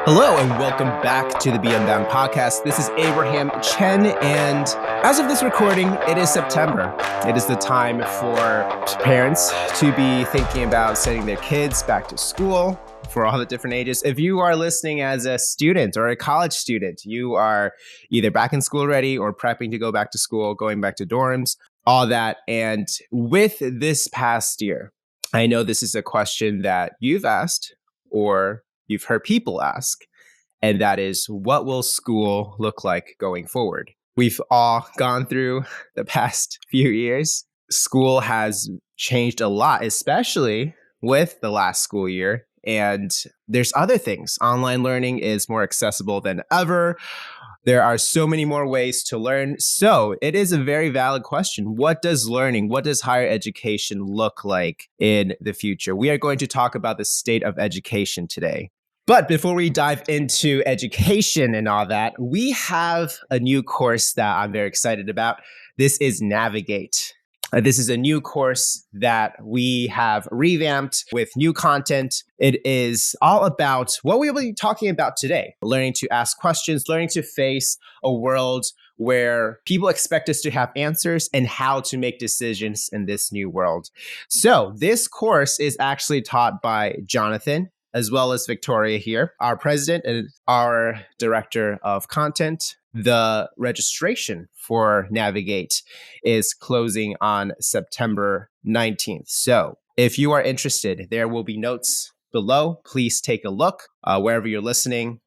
Hello and welcome back to the Unbound podcast. This is Abraham Chen, and as of this recording, it is September. It is the time for parents to be thinking about sending their kids back to school for all the different ages. If you are listening as a student or a college student, you are either back in school already or prepping to go back to school, going back to dorms, all that. And with this past year, I know this is a question that you've asked or you've heard people ask, and that is, what will school look like going forward? We've all gone through the past few years. School has changed a lot, especially with the last school year. And there's other things. Online learning is more accessible than ever. There are so many more ways to learn. So it is a very valid question. What does higher education look like in the future? We are going to talk about the state of education today. But before we dive into education and all that, we have a new course that I'm very excited about. This is Navigate. This is a new course that we have revamped with new content. It is all about what we will be talking about today: learning to ask questions, learning to face a world where people expect us to have answers, and how to make decisions in this new world. So this course is actually taught by Jonathan, as well as Victoria here, our president and our director of content. The registration for Navigate is closing on September 19th. So if you are interested, there will be notes below. Please take a look wherever you're listening.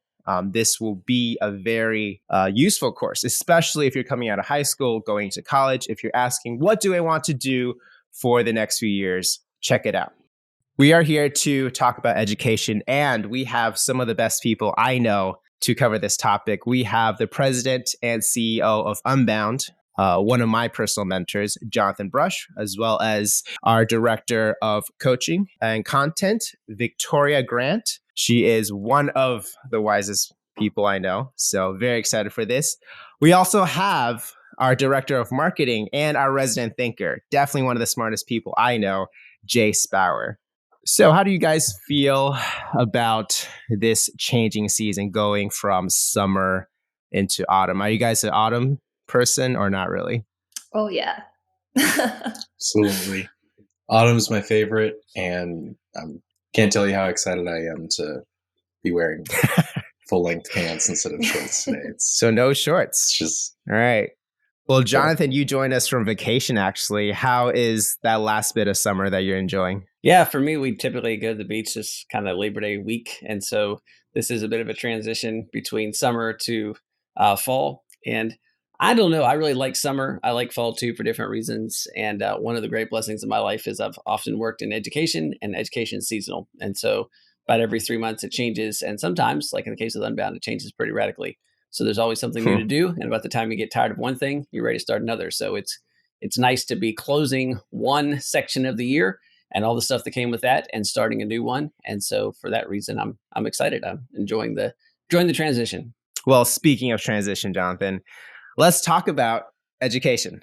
This will be a very useful course, especially if you're coming out of high school, going to college. If you're asking, what do I want to do for the next few years? Check it out. We are here to talk about education, and we have some of the best people I know to cover this topic. We have the president and CEO of Unbound, one of my personal mentors, Jonathan Brush, as well as our director of coaching and content, Victoria Grant. She is one of the wisest people I know, so very excited for this. We also have our director of marketing and our resident thinker, definitely one of the smartest people I know, Jace Bower. So how do you guys feel about this changing season going from summer into autumn? Are you guys an autumn person or not really? Oh, yeah. Absolutely. Autumn's my favorite, and I can't tell you how excited I am to be wearing full-length pants instead of shorts today. So no shorts. It's just... All right. Well, Jonathan, you joined us from vacation, actually. How is that last bit of summer that you're enjoying? Yeah, for me, we typically go to the beach this kind of Labor Day week. And so this is a bit of a transition between summer to fall. And I don't know, I really like summer. I like fall too for different reasons. And one of the great blessings in my life is I've often worked in education, and education is seasonal. And so about every 3 months it changes. And sometimes, like in the case of Unbound, it changes pretty radically. So there's always something new to do. And about the time you get tired of one thing, you're ready to start another. So it's nice to be closing one section of the year and all the stuff that came with that, and starting a new one. And so for that reason, I'm excited. I'm enjoying the transition. Well, speaking of transition, Jonathan, let's talk about education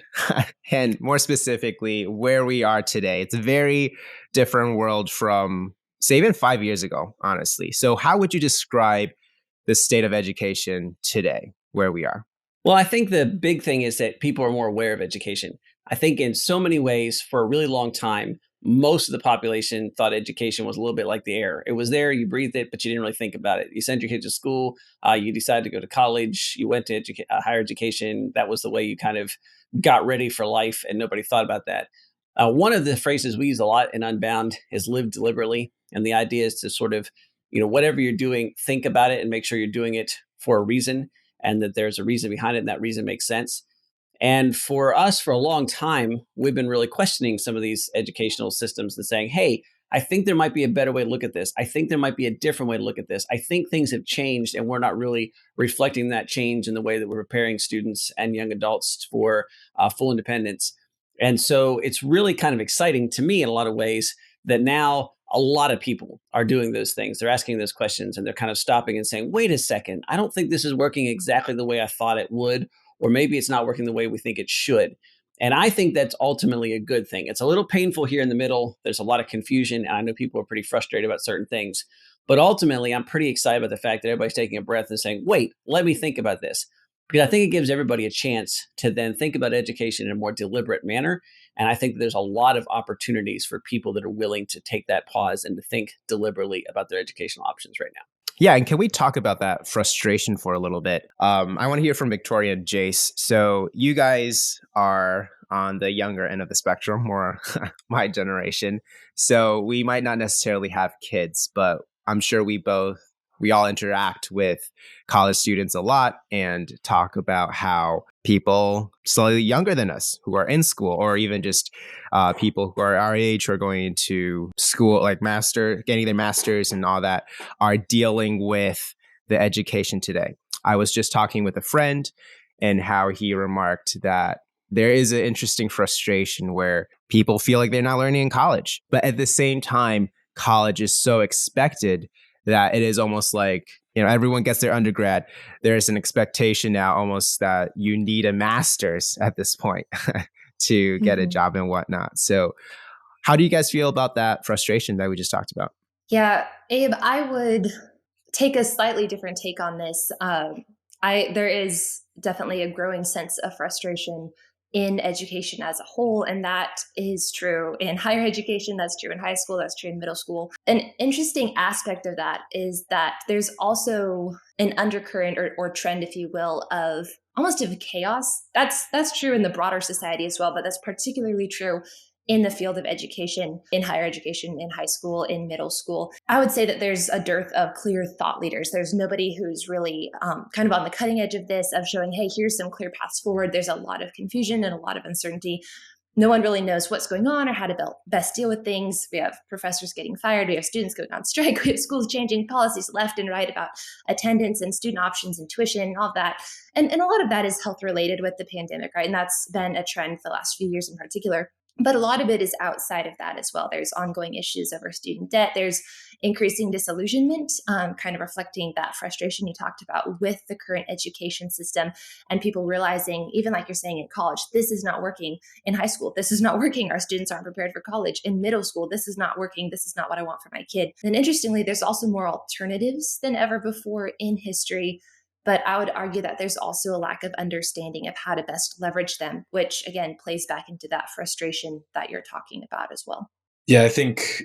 and more specifically where we are today. It's a very different world from, say, even 5 years ago, honestly. So how would you describe the state of education today, where we are? Well, I think the big thing is that people are more aware of education. I think in so many ways, for a really long time, most of the population thought education was a little bit like the air. It was there, you breathed it, but you didn't really think about it. You sent your kids to school, you decided to go to college, you went to higher education. That was the way you kind of got ready for life, and nobody thought about that. One of the phrases we use a lot in Unbound is live deliberately. And the idea is to sort of, whatever you're doing, think about it and make sure you're doing it for a reason, and that there's a reason behind it, and that reason makes sense. And for us, for a long time, we've been really questioning some of these educational systems and saying, hey, I think there might be a better way to look at this. I think there might be a different way to look at this. I think things have changed, and we're not really reflecting that change in the way that we're preparing students and young adults for full independence. And so it's really kind of exciting to me in a lot of ways that now a lot of people are doing those things. They're asking those questions, and they're kind of stopping and saying, wait a second, I don't think this is working exactly the way I thought it would, or maybe it's not working the way we think it should. And I think that's ultimately a good thing. It's a little painful here in the middle. There's a lot of confusion, and I know people are pretty frustrated about certain things. But ultimately, I'm pretty excited about the fact that everybody's taking a breath and saying, wait, let me think about this. Because I think it gives everybody a chance to then think about education in a more deliberate manner. And I think that there's a lot of opportunities for people that are willing to take that pause and to think deliberately about their educational options right now. Yeah, and can we talk about that frustration for a little bit? I want to hear from Victoria and Jace. So you guys are on the younger end of the spectrum, or my generation. So we might not necessarily have kids, but I'm sure we all interact with college students a lot and talk about how people slightly younger than us who are in school, or even just people who are our age who are going to school, like getting their masters and all that, are dealing with the education today. I was just talking with a friend and how he remarked that there is an interesting frustration where people feel like they're not learning in college, but at the same time, college is so expected that it is almost like, everyone gets their undergrad. There's an expectation now almost that you need a master's at this point to get a job and whatnot. So how do you guys feel about that frustration that we just talked about? Yeah, Abe, I would take a slightly different take on this. There is definitely a growing sense of frustration in education as a whole, and that is true in higher education, that's true in high school, that's true in middle school. An interesting aspect of that is that there's also an undercurrent or trend, if you will, of almost of chaos. That's true in the broader society as well, but that's particularly true in the field of education, in higher education, in high school, in middle school. I would say that there's a dearth of clear thought leaders. There's nobody who's really kind of on the cutting edge of this, of showing, hey, here's some clear paths forward. There's a lot of confusion and a lot of uncertainty. No one really knows what's going on or how to best deal with things. We have professors getting fired. We have students going on strike. We have schools changing policies left and right about attendance and student options and tuition and all of that. And a lot of that is health related with the pandemic, right? And that's been a trend for the last few years in particular. But a lot of it is outside of that as well. There's ongoing issues over student debt. There's increasing disillusionment, kind of reflecting that frustration you talked about with the current education system, and people realizing, even like you're saying in college, this is not working. In high school, this is not working. Our students aren't prepared for college. In middle school, this is not working. This is not what I want for my kid. And interestingly, there's also more alternatives than ever before in history. But I would argue that there's also a lack of understanding of how to best leverage them, which again plays back into that frustration that you're talking about as well. Yeah, I think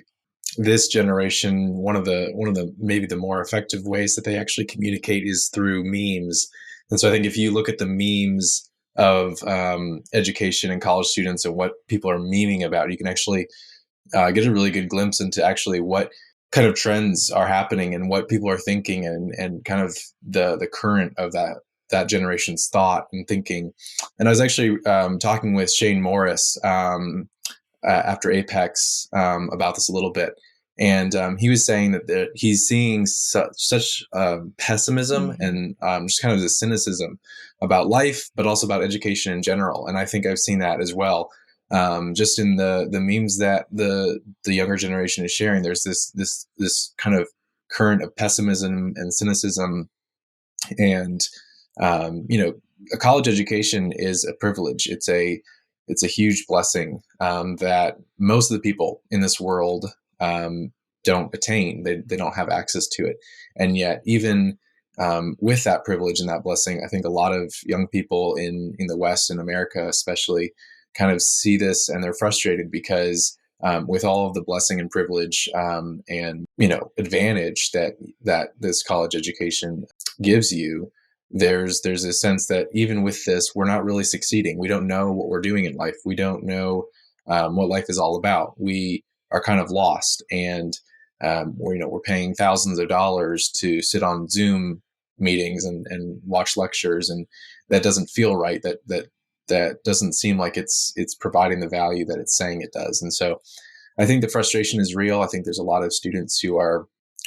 this generation, one of the maybe the more effective ways that they actually communicate is through memes. And so I think if you look at the memes of education and college students and what people are memeing about, you can actually get a really good glimpse into actually what kind of trends are happening and what people are thinking, and kind of the current of that generation's thought and thinking. And I was actually talking with Shane Morris after Apex about this a little bit, and he was saying that he's seeing such pessimism and just kind of the cynicism about life, but also about education in general. And I think I've seen that as well. Just in the memes that the younger generation is sharing, there's this kind of current of pessimism and cynicism, and a college education is a privilege. It's a huge blessing that most of the people in this world don't attain. They don't have access to it, and yet even with that privilege and that blessing, I think a lot of young people in the West, in America especially, kind of see this and they're frustrated because with all of the blessing and privilege and advantage that this college education gives you, there's a sense that even with this, we're not really succeeding. We don't know what we're doing in life. We don't know what life is all about. We are kind of lost, and we're paying thousands of dollars to sit on Zoom meetings and watch lectures, and that doesn't feel right. That doesn't seem like it's providing the value that it's saying it does. And so I think the frustration is real. I think there's a lot of students who are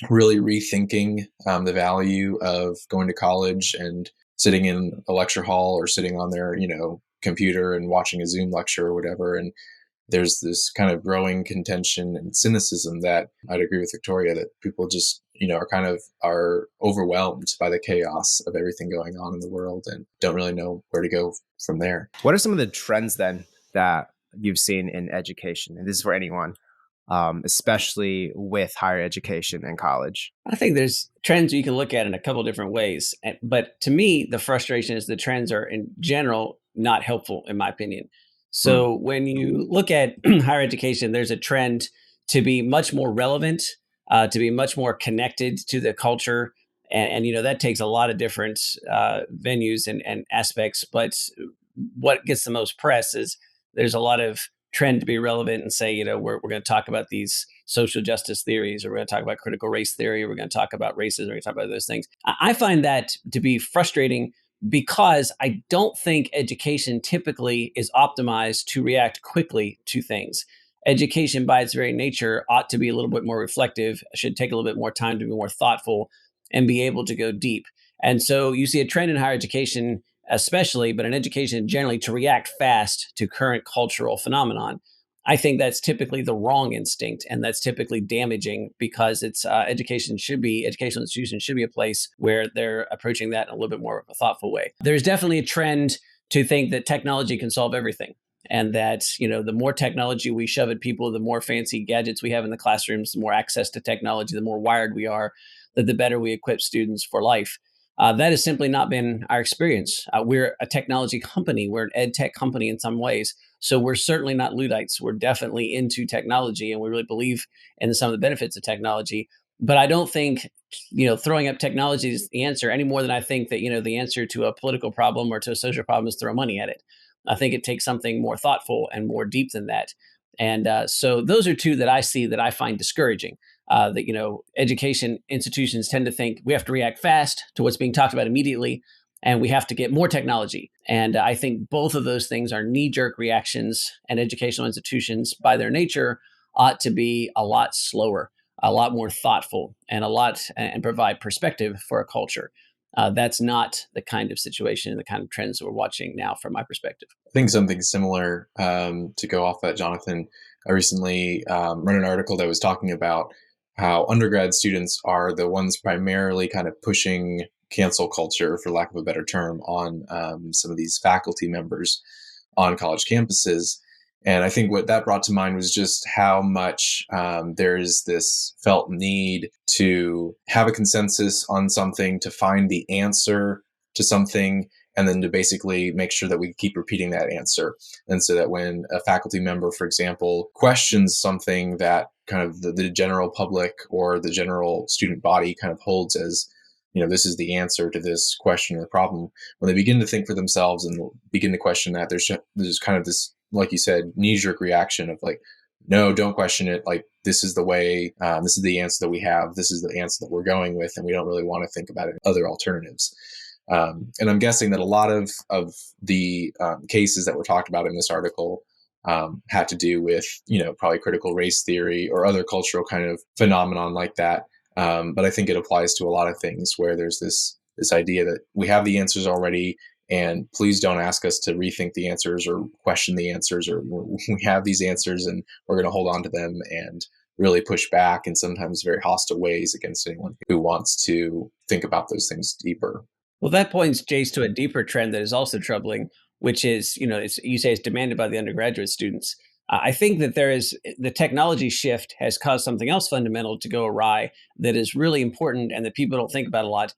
really rethinking the value of going to college and sitting in a lecture hall or sitting on their computer and watching a Zoom lecture or whatever. And there's this kind of growing contention and cynicism that I'd agree with Victoria, that people just are overwhelmed by the chaos of everything going on in the world and don't really know where to go from there. What are some of the trends then that you've seen in education? And this is for anyone. especially with higher education and college? I think there's trends you can look at in a couple different ways. But to me, the frustration is the trends are in general not helpful, in my opinion. Mm. So when you look at higher education, there's a trend to be much more relevant, to be much more connected to the culture. And that takes a lot of different venues and aspects. But what gets the most press is there's a lot of trend to be relevant and say, we're going to talk about these social justice theories, or we're going to talk about critical race theory, or we're going to talk about racism, we're going to talk about those things. I find that to be frustrating because I don't think education typically is optimized to react quickly to things. Education by its very nature ought to be a little bit more reflective, should take a little bit more time to be more thoughtful and be able to go deep. And so you see a trend in higher education especially, but in education generally, to react fast to current cultural phenomenon. I think that's typically the wrong instinct, and that's typically damaging because it's educational institutions should be a place where they're approaching that in a little bit more of a thoughtful way. There's definitely a trend to think that technology can solve everything, and that the more technology we shove at people, the more fancy gadgets we have in the classrooms, the more access to technology, the more wired we are, that the better we equip students for life. That has simply not been our experience. We're a technology company. We're an ed tech company in some ways. So we're certainly not Luddites. We're definitely into technology, and we really believe in some of the benefits of technology. But I don't think, throwing up technology is the answer any more than I think that, the answer to a political problem or to a social problem is throw money at it. I think it takes something more thoughtful and more deep than that. And so those are two that I see that I find discouraging. That education institutions tend to think we have to react fast to what's being talked about immediately, and we have to get more technology. And I think both of those things are knee-jerk reactions, and educational institutions, by their nature, ought to be a lot slower, a lot more thoughtful, and provide perspective for a culture. That's not the kind of situation, the kind of trends that we're watching now, from my perspective. I think something similar, to go off that, Jonathan. I recently read an article that was talking about how undergrad students are the ones primarily kind of pushing cancel culture, for lack of a better term, on some of these faculty members on college campuses. And I think what that brought to mind was just how much there's this felt need to have a consensus on something, to find the answer to something, and then to basically make sure that we keep repeating that answer. And so that when a faculty member, for example, questions something that kind of the general public or the general student body kind of holds as, this is the answer to this question or the problem, when they begin to think for themselves and begin to question that, there's kind of this, like you said, knee-jerk reaction of like, no, don't question it. Like, this is the way, this is the answer that we have. This is the answer that we're going with. And we don't really want to think about other alternatives. And I'm guessing that a lot of the cases that were talked about in this article had to do with, probably critical race theory or other cultural kind of phenomenon like that. But I think it applies to a lot of things where there's this idea that we have the answers already, and please don't ask us to rethink the answers or question the answers, or we have these answers and we're going to hold on to them and really push back in sometimes very hostile ways against anyone who wants to think about those things deeper. Well, that points, Jace, to a deeper trend that is also troubling, which is, you say it's demanded by the undergraduate students. I think that the technology shift has caused something else fundamental to go awry that is really important and that people don't think about a lot.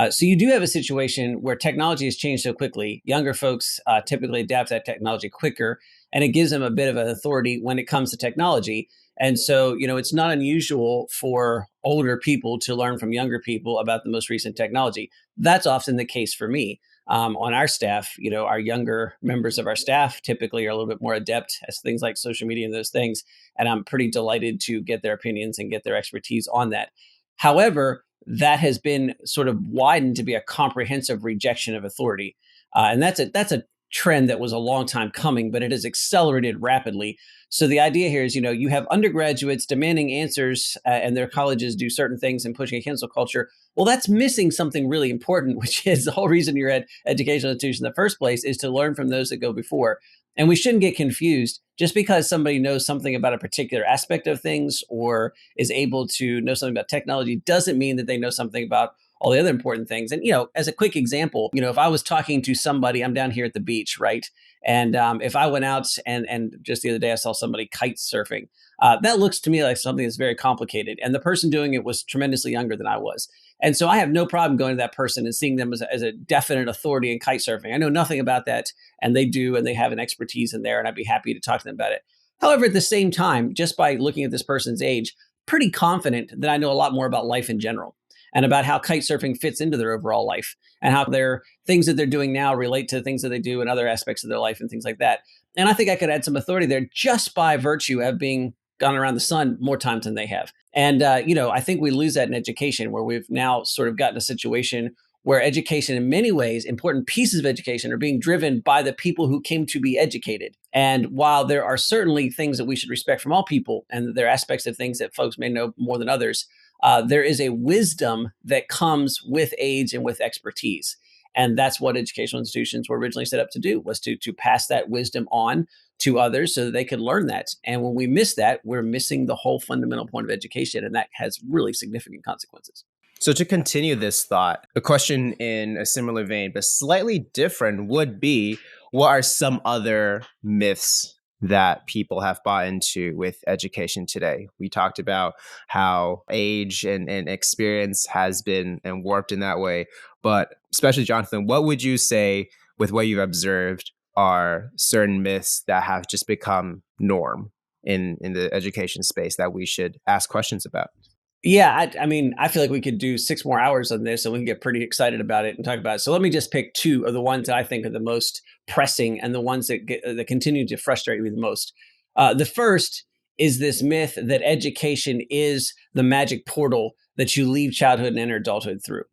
So you do have a situation where technology has changed so quickly. Younger folks typically adapt that technology quicker, and it gives them a bit of an authority when it comes to technology. And so, it's not unusual for older people to learn from younger people about the most recent technology. That's often the case for me. On our staff, our younger members of our staff typically are a little bit more adept as things like social media and those things. And I'm pretty delighted to get their opinions and get their expertise on that. However, that has been sort of widened to be a comprehensive rejection of authority. And that's a trend that was a long time coming, but it has accelerated rapidly. So the idea here is, you have undergraduates demanding answers and their colleges do certain things and pushing a cancel culture. Well, that's missing something really important, which is the whole reason you're at educational institutions in the first place is to learn from those that go before. And we shouldn't get confused. Just because somebody knows something about a particular aspect of things or is able to know something about technology doesn't mean that they know something about all the other important things. And, as a quick example, if I was talking to somebody, I'm down here at the beach, right? And if I went out and just the other day, I saw somebody kite surfing. That looks to me like something that's very complicated. And the person doing it was tremendously younger than I was. And so I have no problem going to that person and seeing them as a definite authority in kite surfing. I know nothing about that, and they do, and they have an expertise in there, and I'd be happy to talk to them about it. However, at the same time, just by looking at this person's age, pretty confident that I know a lot more about life in general and about how kite surfing fits into their overall life and how their things that they're doing now relate to things that they do in other aspects of their life and things like that. And I think I could add some authority there just by virtue of being gone around the sun more times than they have. And, I think we lose that in education, where we've now sort of gotten a situation where education, in many ways, important pieces of education are being driven by the people who came to be educated. And while there are certainly things that we should respect from all people, and there are aspects of things that folks may know more than others, there is a wisdom that comes with age and with expertise. And that's what educational institutions were originally set up to do, was to pass that wisdom on to others so that they could learn that. And when we miss that, we're missing the whole fundamental point of education. And that has really significant consequences. So to continue this thought, a question in a similar vein, but slightly different, would be, what are some other myths that people have bought into with education today? We talked about how age and experience has been and warped in that way. But especially Jonathan, what would you say with what you've observed are certain myths that have just become norm in the education space that we should ask questions about? Yeah, I mean, I feel like we could do 6 more hours on this and we can get pretty excited about it and talk about it. So let me just pick 2 of the ones that I think are the most pressing and the ones that continue to frustrate me the most. The first is this myth that education is the magic portal that you leave childhood and enter adulthood through.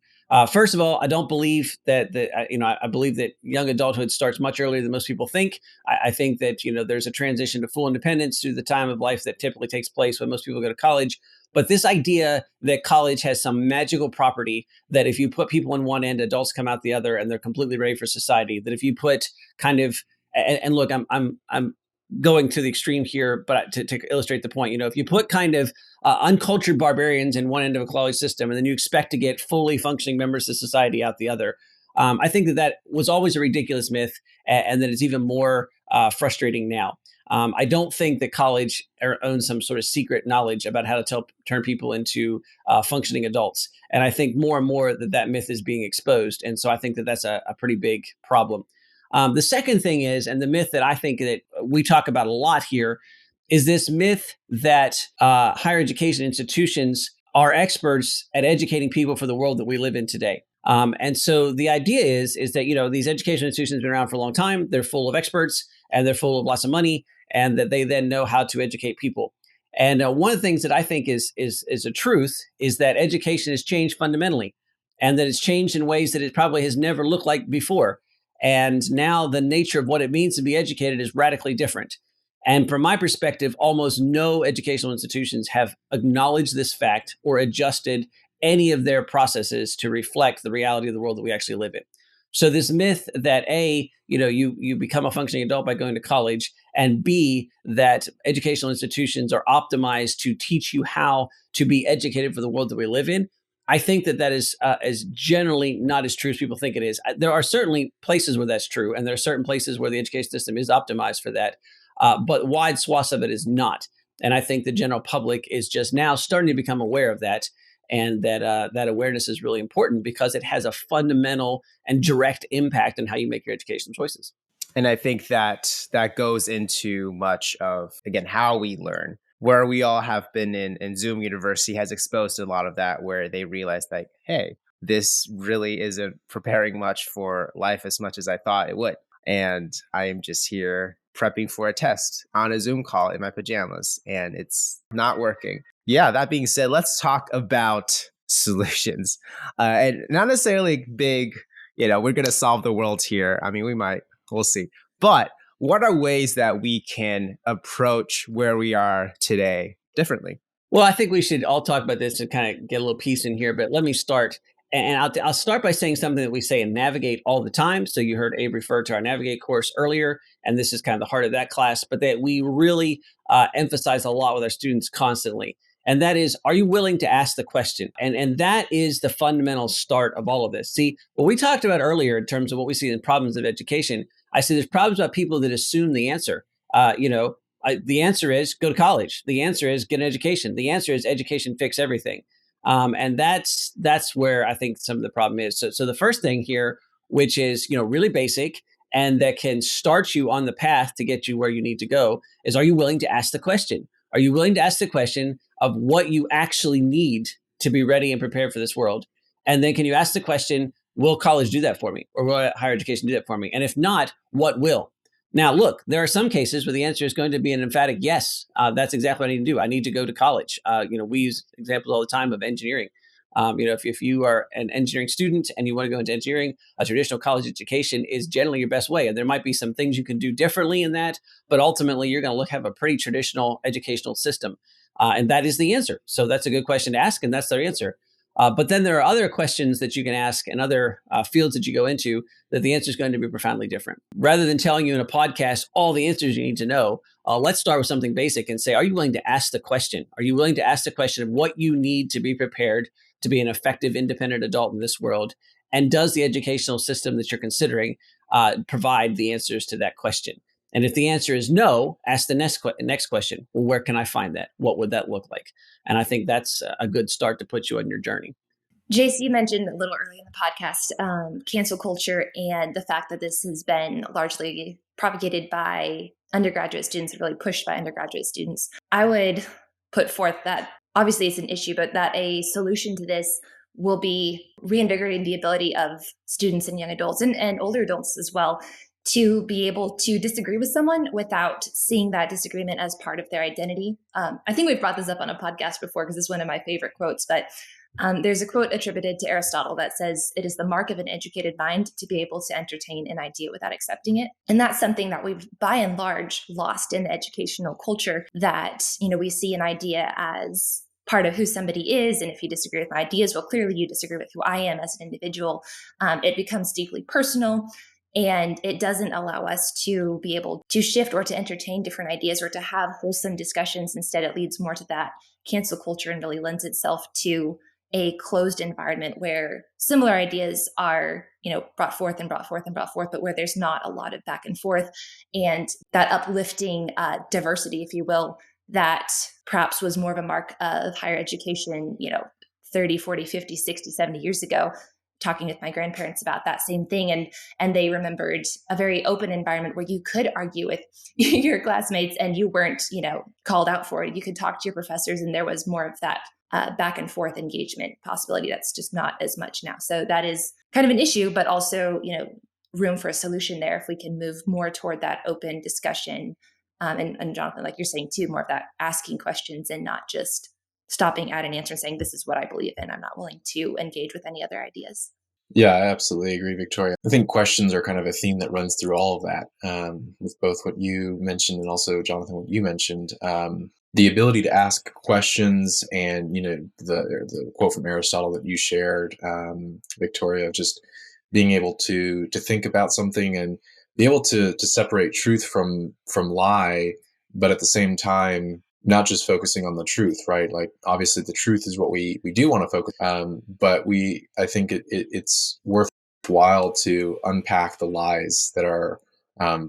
First of all, I don't believe that. I believe that young adulthood starts much earlier than most people think. I think that there's a transition to full independence through the time of life that typically takes place when most people go to college. But this idea that college has some magical property, that if you put people in one end, adults come out the other, and they're completely ready for society. That if you put kind of, and look, I'm going to the extreme here, but to illustrate the point, if you put kind of uncultured barbarians in one end of a college system, and then you expect to get fully functioning members of society out the other, I think that was always a ridiculous myth, and that it's even more frustrating now. I don't think that college owns some sort of secret knowledge about how to turn people into functioning adults. And I think more and more that myth is being exposed. And so I think that that's a pretty big problem. The second thing is, and the myth that I think that we talk about a lot here, is this myth that higher education institutions are experts at educating people for the world that we live in today. And so the idea is that, these education institutions have been around for a long time. They're full of experts and they're full of lots of money, and that they then know how to educate people. And one of the things that I think is a truth is that education has changed fundamentally, and that it's changed in ways that it probably has never looked like before. And now the nature of what it means to be educated is radically different. And from my perspective, almost no educational institutions have acknowledged this fact or adjusted any of their processes to reflect the reality of the world that we actually live in. So this myth that you become a functioning adult by going to college, and B, that educational institutions are optimized to teach you how to be educated for the world that we live in, I think that is generally not as true as people think it is. There are certainly places where that's true, and there are certain places where the education system is optimized for that, but wide swaths of it is not. And I think the general public is just now starting to become aware of that. And that awareness is really important because it has a fundamental and direct impact on how you make your educational choices. And I think that goes into much of, again, how we learn. Where we all have been in Zoom University has exposed a lot of that, where they realized like, hey, this really isn't preparing much for life as much as I thought it would. And I am just here prepping for a test on a Zoom call in my pajamas, and it's not working. Yeah, that being said, let's talk about solutions. And not necessarily big, we're going to solve the world here. I mean, we'll see. But what are ways that we can approach where we are today differently? Well, I think we should all talk about this to kind of get a little piece in here, but let me start. And I'll start by saying something that we say in Navigate all the time. So you heard Abe refer to our Navigate course earlier, and this is kind of the heart of that class, but that we really emphasize a lot with our students constantly. And that is, are you willing to ask the question? And that is the fundamental start of all of this. See, what we talked about earlier in terms of what we see in problems of education, I say there's problems about people that assume the answer. The answer is go to college. The answer is get an education. The answer is education fix everything. And that's where I think some of the problem is. So the first thing here, which is really basic and that can start you on the path to get you where you need to go, is are you willing to ask the question? Are you willing to ask the question of what you actually need to be ready and prepared for this world? And then can you ask the question, will college do that for me? Or will higher education do that for me? And if not, what will? Now, look, there are some cases where the answer is going to be an emphatic yes. That's exactly what I need to do. I need to go to college. We use examples all the time of engineering. If you are an engineering student and you want to go into engineering, a traditional college education is generally your best way. And there might be some things you can do differently in that, but ultimately you're going to have a pretty traditional educational system. And that is the answer. So that's a good question to ask, and that's their answer. But then there are other questions that you can ask and other fields that you go into that the answer is going to be profoundly different. Rather than telling you in a podcast all the answers you need to know, let's start with something basic and say, are you willing to ask the question? Are you willing to ask the question of what you need to be prepared to be an effective, independent adult in this world? And does the educational system that you're considering provide the answers to that question? And if the answer is no, ask the next question. Well, where can I find that? What would that look like? And I think that's a good start to put you on your journey. Jace, you mentioned a little early in the podcast, cancel culture and the fact that this has been largely propagated by undergraduate students, really pushed by undergraduate students. I would put forth that obviously it's an issue, but that a solution to this will be reinvigorating the ability of students and young adults and older adults as well to be able to disagree with someone without seeing that disagreement as part of their identity. I think we've brought this up on a podcast before because it's one of my favorite quotes, but there's a quote attributed to Aristotle that says, "It is the mark of an educated mind to be able to entertain an idea without accepting it." And that's something that we've by and large lost in the educational culture, that, we see an idea as part of who somebody is. And if you disagree with my ideas, well, clearly you disagree with who I am as an individual. It becomes deeply personal. And it doesn't allow us to be able to shift or to entertain different ideas or to have wholesome discussions. Instead, it leads more to that cancel culture and really lends itself to a closed environment where similar ideas are, brought forth and brought forth and brought forth, but where there's not a lot of back and forth and that uplifting diversity, if you will, that perhaps was more of a mark of higher education, 30, 40, 50, 60, 70 years ago. Talking with my grandparents about that same thing. And they remembered a very open environment where you could argue with your classmates and you weren't, called out for it. You could talk to your professors and there was more of that back and forth engagement possibility. That's just not as much now. So that is kind of an issue, but also, room for a solution there if we can move more toward that open discussion. And Jonathan, like you're saying too, more of that asking questions and not just stopping at an answer and saying, this is what I believe in. I'm not willing to engage with any other ideas. Yeah, I absolutely agree, Victoria. I think questions are kind of a theme that runs through all of that, with both what you mentioned and also, Jonathan, what you mentioned. The ability to ask questions and, the quote from Aristotle that you shared, Victoria, just being able to think about something and be able to separate truth from lie, but at the same time, not just focusing on the truth, right? Like, obviously the truth is what we do want to focus but I think it's worthwhile to unpack the lies that are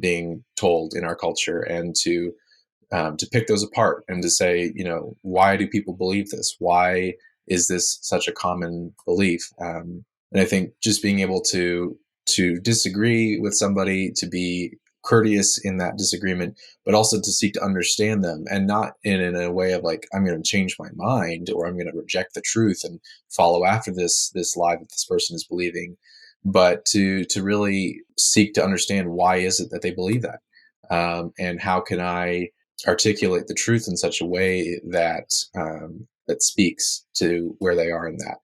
being told in our culture and to pick those apart and to say, why do people believe this? Why is this such a common belief? And I think just being able to disagree with somebody, to be courteous in that disagreement, but also to seek to understand them, and not in a way of like, I'm going to change my mind or I'm going to reject the truth and follow after this lie that this person is believing, but to really seek to understand why is it that they believe that, and how can I articulate the truth in such a way that that speaks to where they are in that.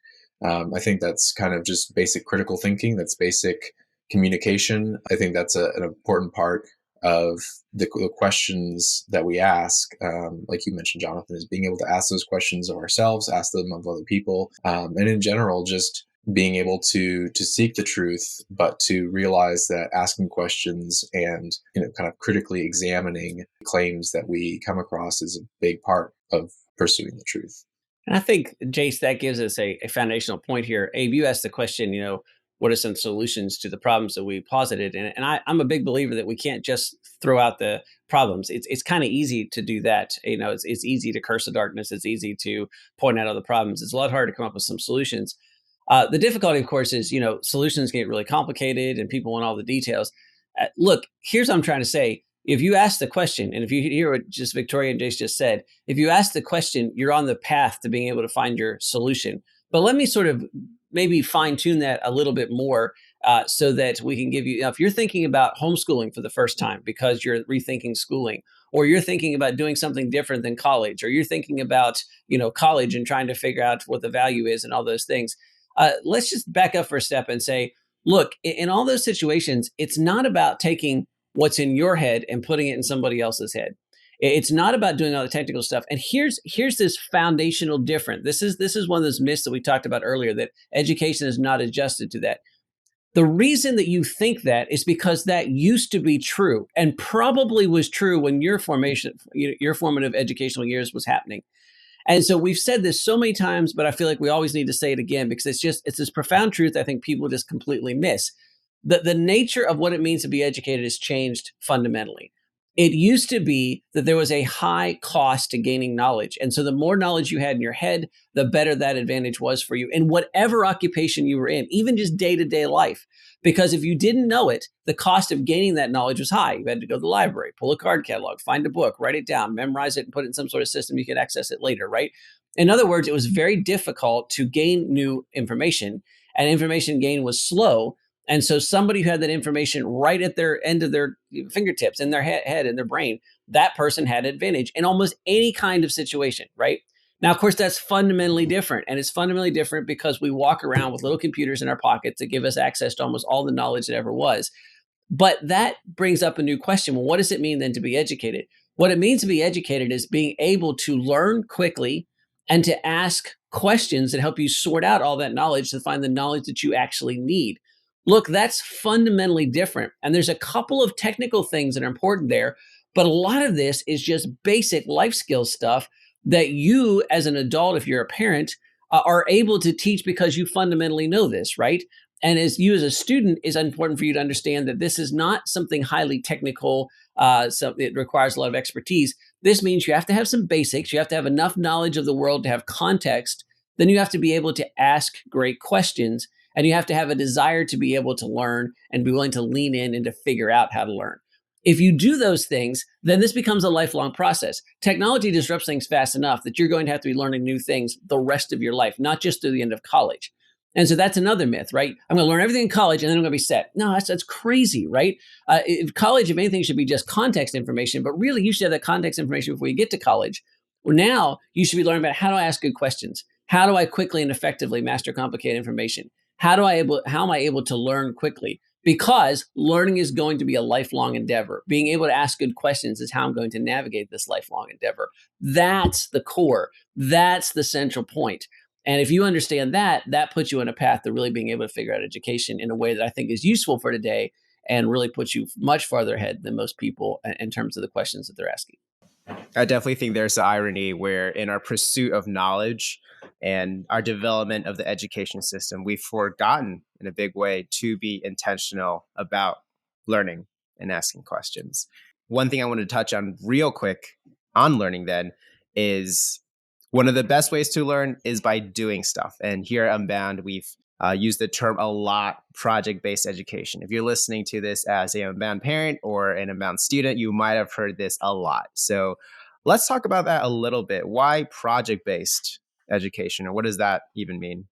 I think that's kind of just basic critical thinking. That's basic communication. I think that's an important part of the questions that we ask. Like you mentioned, Jonathan, is being able to ask those questions of ourselves, ask them of other people, and in general, just being able to seek the truth, but to realize that asking questions and kind of critically examining claims that we come across is a big part of pursuing the truth. And I think, Jace, that gives us a foundational point here. Abe, you asked the question, what are some solutions to the problems that we posited? And I'm a big believer that we can't just throw out the problems. It's kind of easy to do that. It's easy to curse the darkness. It's easy to point out all the problems. It's a lot harder to come up with some solutions. The difficulty, of course, is, solutions get really complicated and people want all the details. Look, here's what I'm trying to say. If you ask the question, and if you hear what just Victoria and Jace just said, if you ask the question, you're on the path to being able to find your solution. But let me sort of maybe fine tune that a little bit more so that we can give you, if you're thinking about homeschooling for the first time because you're rethinking schooling, or you're thinking about doing something different than college, or you're thinking about, college and trying to figure out what the value is and all those things. Let's just back up for a step and say, look, in all those situations, it's not about taking what's in your head and putting it in somebody else's head. It's not about doing all the technical stuff. And here's this foundational difference. This is one of those myths that we talked about earlier, that education is not adjusted to that. The reason that you think that is because that used to be true and probably was true when your formative educational years was happening. And so we've said this so many times, but I feel like we always need to say it again because it's this profound truth I think people just completely miss. The nature of what it means to be educated has changed fundamentally. It used to be that there was a high cost to gaining knowledge. And so the more knowledge you had in your head, the better that advantage was for you in whatever occupation you were in, even just day-to-day life. Because if you didn't know it, the cost of gaining that knowledge was high. You had to go to the library, pull a card catalog, find a book, write it down, memorize it, and put it in some sort of system you could access it later, right? In other words, it was very difficult to gain new information, and information gain was slow. And so somebody who had that information right at their end of their fingertips, in their head, in their brain, that person had advantage in almost any kind of situation, right? Now, of course, that's fundamentally different. And it's fundamentally different because we walk around with little computers in our pockets that give us access to almost all the knowledge that ever was. But that brings up a new question. Well, what does it mean then to be educated? What it means to be educated is being able to learn quickly and to ask questions that help you sort out all that knowledge to find the knowledge that you actually need. Look, that's fundamentally different. And there's a couple of technical things that are important there, but a lot of this is just basic life skills stuff that you as an adult, if you're a parent, are able to teach because you fundamentally know this, right? And as you as a student, it's important for you to understand that this is not something highly technical, so it requires a lot of expertise. This means you have to have some basics. You have to have enough knowledge of the world to have context. Then you have to be able to ask great questions. And you have to have a desire to be able to learn and be willing to lean in and to figure out how to learn. If you do those things, then this becomes a lifelong process. Technology disrupts things fast enough that you're going to have to be learning new things the rest of your life, not just through the end of college. And so that's another myth, right? I'm going to learn everything in college and then I'm going to be set. No, that's crazy, right? College, if anything, should be just context information, but really you should have that context information before you get to college. Well, now you should be learning about how to ask good questions. How do I quickly and effectively master complicated information? How am I able to learn quickly? Because learning is going to be a lifelong endeavor. Being able to ask good questions is how I'm going to navigate this lifelong endeavor. That's the core. That's the central point. And if you understand that, that puts you on a path to really being able to figure out education in a way that I think is useful for today and really puts you much farther ahead than most people in terms of the questions that they're asking. I definitely think there's an irony where in our pursuit of knowledge and our development of the education system, we've forgotten in a big way to be intentional about learning and asking questions. One thing I want to touch on real quick on learning then is one of the best ways to learn is by doing stuff. And here at Unbound, we've used the term a lot, project-based education. If you're listening to this as an Unbound parent or an Unbound student, you might have heard this a lot. So let's talk about that a little bit. Why project-based education, or what does that even mean?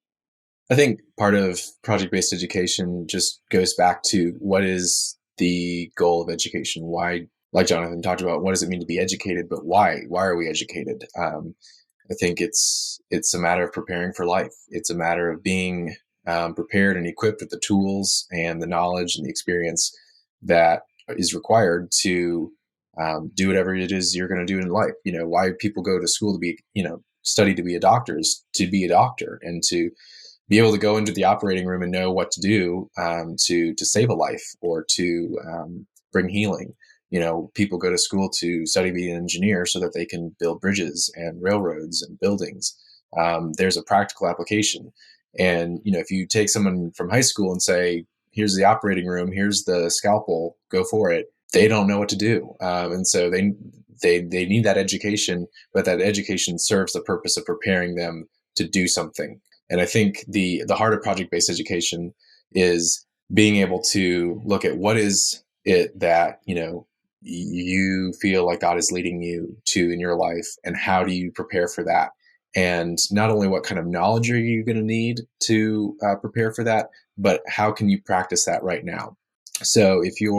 I think part of project-based education just goes back to what is the goal of education? Why, like Jonathan talked about, what does it mean to be educated, but why? Why are we educated? I think it's a matter of preparing for life. It's a matter of being prepared and equipped with the tools and the knowledge and the experience that is required to do whatever it is you're going to do in life. You know, why people go to school to be, study to be a doctor is to be a doctor and to be able to go into the operating room and know what to do to save a life or to bring healing. people go to school to study to be an engineer so that they can build bridges and railroads and buildings. There's a practical application. And, if you take someone from high school and say, here's the operating room, here's the scalpel, go for it, they don't know what to do. And so they need that education, but that education serves the purpose of preparing them to do something. And I think the heart of project-based education is being able to look at what is it that, you feel like God is leading you to in your life, and how do you prepare for that? And not only what kind of knowledge are you going to need to prepare for that, but how can you practice that right now? So if you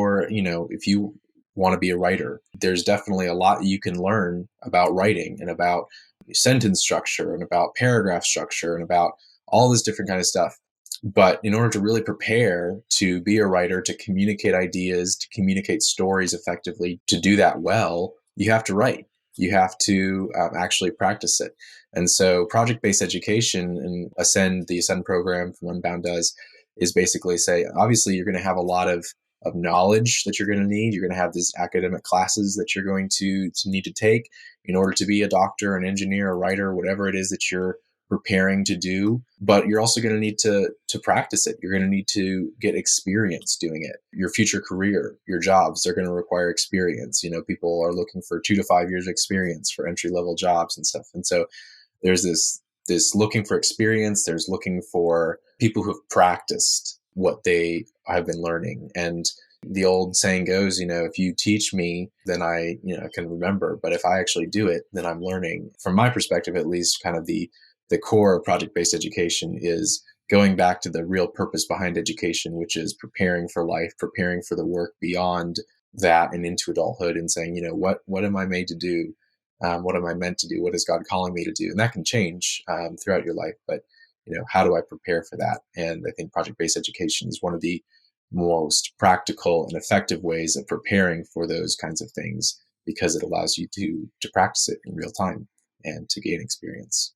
want to be a writer, there's definitely a lot you can learn about writing and about sentence structure and about paragraph structure and about all this different kind of stuff. But in order to really prepare to be a writer, to communicate ideas, to communicate stories effectively, to do that well, you have to write. You have to actually practice it. And so project-based education and the Ascend program from Unbound does is basically say, obviously, you're going to have a lot of knowledge that you're going to need. You're going to have these academic classes that you're going to need to take in order to be a doctor, an engineer, a writer, whatever it is that you're preparing to do. But you're also going to need to practice it. You're going to need to get experience doing it. Your future career, your jobs, they're going to require experience. People are looking for 2 to 5 years of experience for entry-level jobs and stuff. And so there's this looking for experience. There's looking for people who have practiced what they have been learning. And the old saying goes, if you teach me, then I can remember. But if I actually do it, then I'm learning. From my perspective, at least, kind of the core of project-based education is going back to the real purpose behind education, which is preparing for life, preparing for the work beyond that and into adulthood, and saying, what am I made to do? What am I meant to do? What is God calling me to do? And that can change throughout your life. But, how do I prepare for that? And I think project-based education is one of the most practical and effective ways of preparing for those kinds of things, because it allows you to practice it in real time and to gain experience.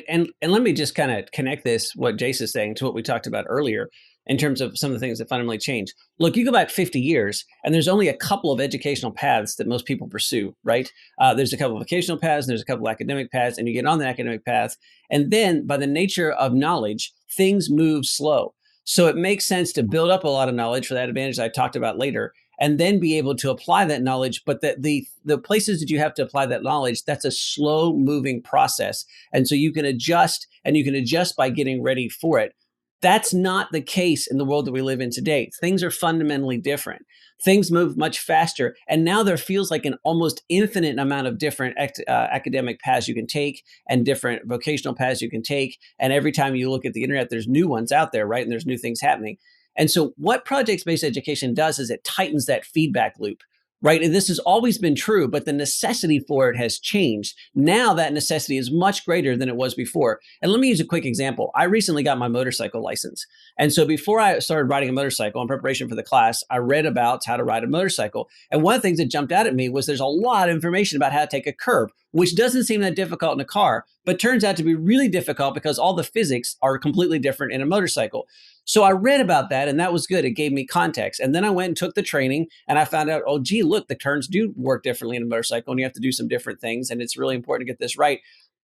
And let me just kind of connect this, what Jace is saying, to what we talked about earlier in terms of some of the things that fundamentally change. Look, you go back 50 years, and there's only a couple of educational paths that most people pursue, right? There's a couple of vocational paths, and there's a couple of academic paths, and you get on the academic path. And then by the nature of knowledge, things move slow. So it makes sense to build up a lot of knowledge for that advantage that I talked about later, and then be able to apply that knowledge. But the places that you have to apply that knowledge, that's a slow moving process. And so you can adjust, and you can adjust by getting ready for it. That's not the case in the world that we live in today. Things are fundamentally different. Things move much faster. And now there feels like an almost infinite amount of different academic paths you can take and different vocational paths you can take. And every time you look at the internet, there's new ones out there, right? And there's new things happening. And so what project-based education does is it tightens that feedback loop, right? And this has always been true, but the necessity for it has changed. Now that necessity is much greater than it was before. And let me use a quick example. I recently got my motorcycle license. And so before I started riding a motorcycle in preparation for the class, I read about how to ride a motorcycle. And one of the things that jumped out at me was there's a lot of information about how to take a curb, which doesn't seem that difficult in a car, but turns out to be really difficult because all the physics are completely different in a motorcycle. So I read about that, and that was good. It gave me context. And then I went and took the training, and I found out, oh, gee, look, the turns do work differently in a motorcycle, and you have to do some different things, and it's really important to get this right.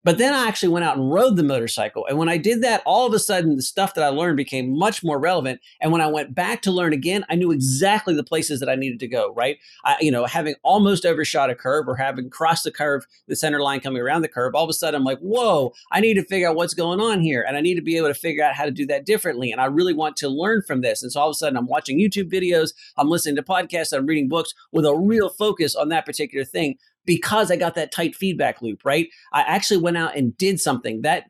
But then I actually went out and rode the motorcycle. And when I did that, all of a sudden, the stuff that I learned became much more relevant. And when I went back to learn again, I knew exactly the places that I needed to go, right? Having almost overshot a curve or having crossed the curve, the center line coming around the curve, all of a sudden I'm like, whoa, I need to figure out what's going on here. And I need to be able to figure out how to do that differently. And I really want to learn from this. And so all of a sudden I'm watching YouTube videos, I'm listening to podcasts, I'm reading books with a real focus on that particular thing, because I got that tight feedback loop, right? I actually went out and did something that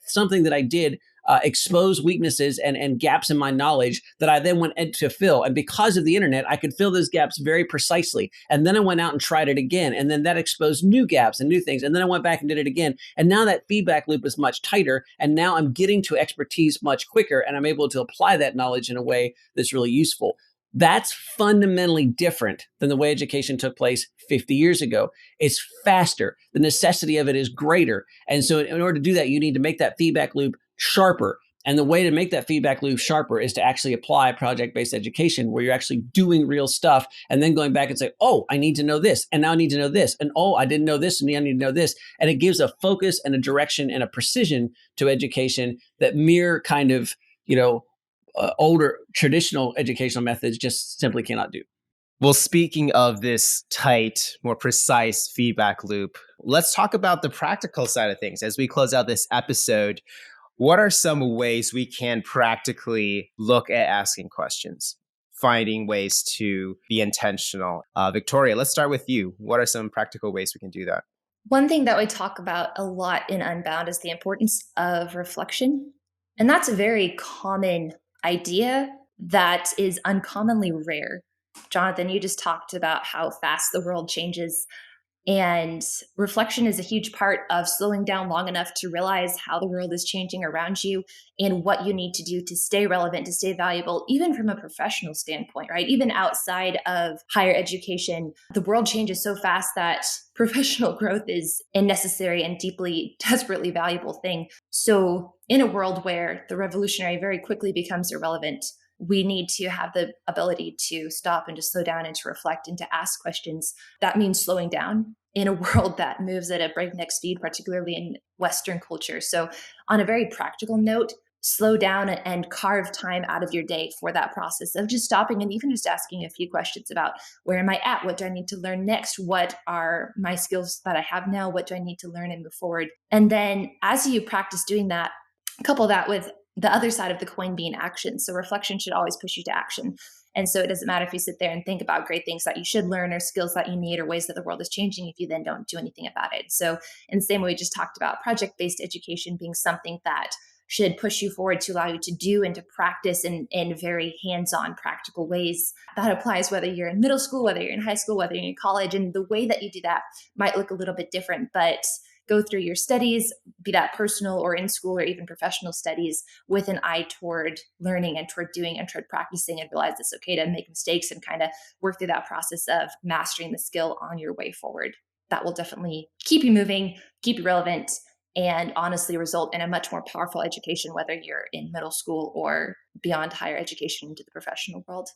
I did expose weaknesses and gaps in my knowledge that I then went to fill. And because of the internet, I could fill those gaps very precisely. And then I went out and tried it again. And then that exposed new gaps and new things. And then I went back and did it again. And now that feedback loop is much tighter. And now I'm getting to expertise much quicker. And I'm able to apply that knowledge in a way that's really useful. That's fundamentally different than the way education took place 50 years ago. It's faster. The necessity of it is greater. And so in order to do that, you need to make that feedback loop sharper. And the way to make that feedback loop sharper is to actually apply project-based education where you're actually doing real stuff and then going back and say, oh, I need to know this. And now I need to know this. And oh, I didn't know this. And I need to know this. And it gives a focus and a direction and a precision to education that mere kind of, older traditional educational methods just simply cannot do. Well, speaking of this tight, more precise feedback loop, let's talk about the practical side of things. As we close out this episode, what are some ways we can practically look at asking questions, finding ways to be intentional? Victoria, let's start with you. What are some practical ways we can do that? One thing that we talk about a lot in Unbound is the importance of reflection. And that's a very common idea that is uncommonly rare. Jonathan, you just talked about how fast the world changes. And reflection is a huge part of slowing down long enough to realize how the world is changing around you and what you need to do to stay relevant, to stay valuable, even from a professional standpoint, right? Even outside of higher education, the world changes so fast that professional growth is a necessary and deeply, desperately valuable thing. So in a world where the revolutionary very quickly becomes irrelevant, we need to have the ability to stop and to slow down and to reflect and to ask questions. That means slowing down in a world that moves at a breakneck speed, particularly in Western culture. So on a very practical note, slow down and carve time out of your day for that process of just stopping and even just asking a few questions about where am I at? What do I need to learn next? What are my skills that I have now? What do I need to learn and move forward? And then as you practice doing that, couple that with the other side of the coin being action. So reflection should always push you to action. And so it doesn't matter if you sit there and think about great things that you should learn or skills that you need or ways that the world is changing if you then don't do anything about it. So in the same way we just talked about project-based education being something that should push you forward to allow you to do and to practice in very hands-on practical ways. That applies whether you're in middle school, whether you're in high school, whether you're in college. And the way that you do that might look a little bit different, but go through your studies, be that personal or in school or even professional studies, with an eye toward learning and toward doing and toward practicing, and realize it's okay to make mistakes and kind of work through that process of mastering the skill on your way forward. That will definitely keep you moving, keep you relevant, and honestly result in a much more powerful education, whether you're in middle school or beyond higher education into the professional world.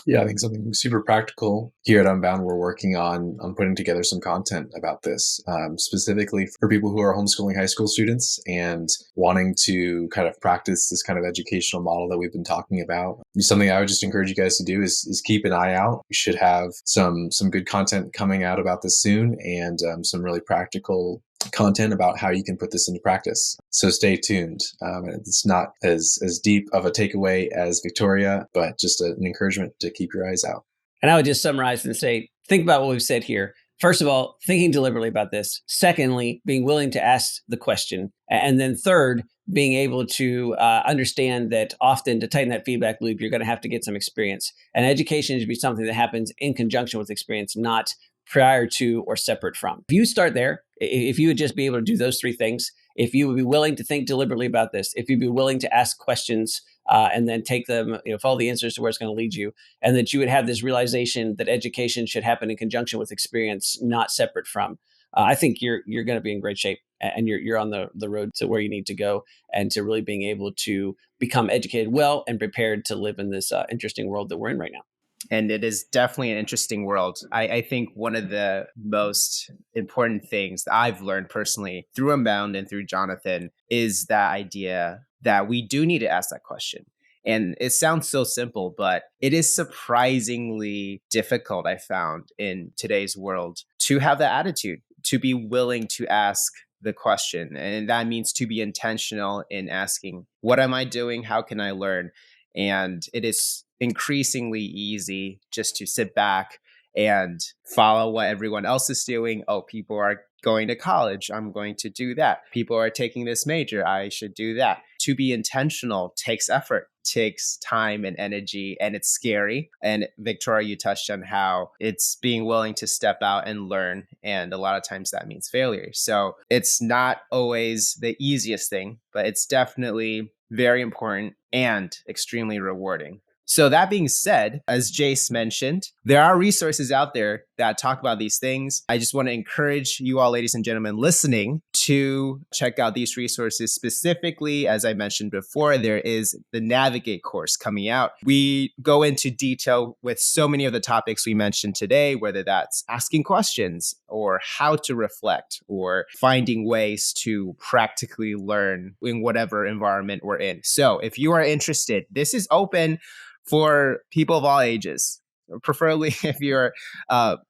Yeah, I think something super practical here at Unbound. We're working on putting together some content about this, specifically for people who are homeschooling high school students and wanting to kind of practice this kind of educational model that we've been talking about. Something I would just encourage you guys to do is keep an eye out. We should have some good content coming out about this soon, and some really practical content about how you can put this into practice. So stay tuned. It's not as deep of a takeaway as Victoria, but just an encouragement to keep your eyes out. And I would just summarize and say, think about what we've said here. First of all, thinking deliberately about this. Secondly, being willing to ask the question. And then third, being able to understand that often to tighten that feedback loop, you're going to have to get some experience. And education should be something that happens in conjunction with experience, not prior to or separate from. If you start there, if you would just be able to do those three things, if you would be willing to think deliberately about this, if you'd be willing to ask questions and then take them, follow the answers to where it's going to lead you, and that you would have this realization that education should happen in conjunction with experience, not separate from, I think you're going to be in great shape, and you're on the road to where you need to go, and to really being able to become educated well and prepared to live in this interesting world that we're in right now. And it is definitely an interesting world. I think one of the most important things that I've learned personally through Unbound and through Jonathan is that idea that we do need to ask that question. And it sounds so simple, but it is surprisingly difficult, I found, in today's world to have that attitude, to be willing to ask the question. And that means to be intentional in asking, what am I doing? How can I learn? And it is increasingly easy just to sit back and follow what everyone else is doing. Oh, people are going to college. I'm going to do that. People are taking this major. I should do that. To be intentional takes effort, takes time and energy, and it's scary. And Victoria, you touched on how it's being willing to step out and learn. And a lot of times that means failure. So it's not always the easiest thing, but it's definitely very important and extremely rewarding. So that being said, as Jace mentioned, there are resources out there that talk about these things. I just want to encourage you all, ladies and gentlemen, listening to check out these resources specifically, as I mentioned before, there is the Navigate course coming out. We go into detail with so many of the topics we mentioned today, whether that's asking questions or how to reflect or finding ways to practically learn in whatever environment we're in. So if you are interested, this is open for people of all ages, preferably if you're,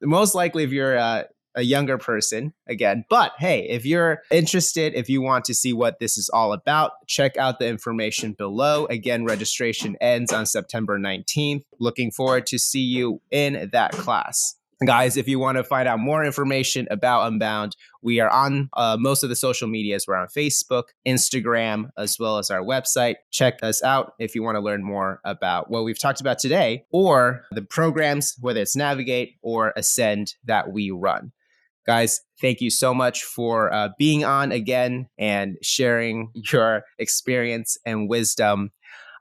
most likely if you're a younger person again. But hey, if you're interested, if you want to see what this is all about, check out the information below. Again, registration ends on September 19th. Looking forward to see you in that class. Guys, if you want to find out more information about Unbound, we are on most of the social medias. We're on Facebook, Instagram, as well as our website. Check us out if you want to learn more about what we've talked about today or the programs, whether it's Navigate or Ascend, that we run. Guys, thank you so much for being on again and sharing your experience and wisdom.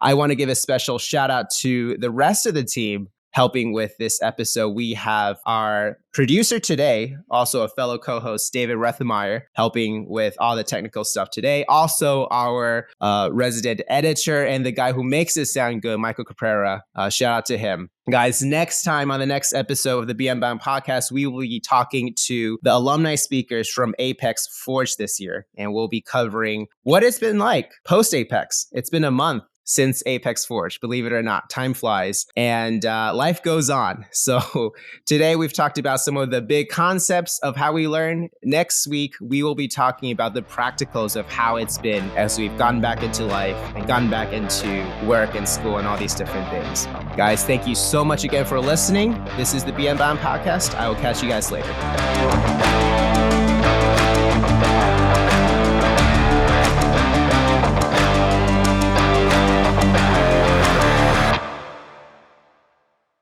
I want to give a special shout out to the rest of the team helping with this episode. We have our producer today, also a fellow co-host, David Rethemeyer, helping with all the technical stuff today. Also, our resident editor and the guy who makes it sound good, Michael Caprera. Shout out to him. Guys, next time on the next episode of the Be Unbound podcast, we will be talking to the alumni speakers from Apex Forge this year, and we'll be covering what it's been like post-Apex. It's been a month since Apex Forge, believe it or not. Time flies and life goes on. So today we've talked about some of the big concepts of how we learn. Next week, we will be talking about the practicals of how it's been as we've gotten back into life and gotten back into work and school and all these different things. Guys, thank you so much again for listening. This is the Be Unbound podcast. I will catch you guys later.